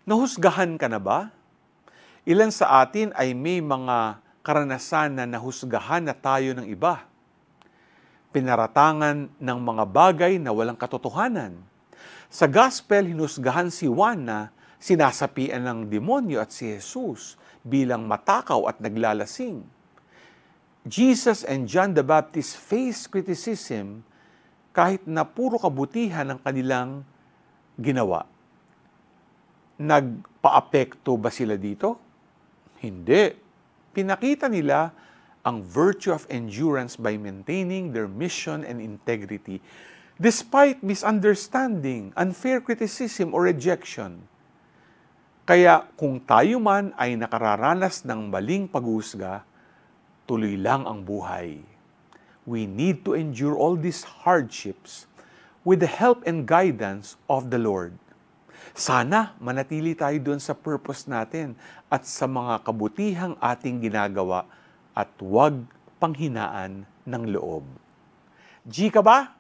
Nahusgahan ka na ba? Ilan sa atin ay may mga karanasan na nahusgahan na tayo ng iba. Pinaratangan ng mga bagay na walang katotohanan. Sa gospel, hinusgahan si Juan na sinasapian ng demonyo at si Jesus bilang matakaw at naglalasing. Jesus and John the Baptist faced criticism kahit na puro kabutihan ang kanilang ginawa. Nagpaapekto ba sila dito? Hindi. Pinakita nila ang virtue of endurance by maintaining their mission and integrity despite misunderstanding, unfair criticism, or rejection. Kaya kung tayo man ay nakararanas ng maling pag-uusga, tuloy lang ang buhay. We need to endure all these hardships with the help and guidance of the Lord. Sana manatili tayo doon sa purpose natin at sa mga kabutihang ating ginagawa at huwag panghinaan ng loob. G ka ba?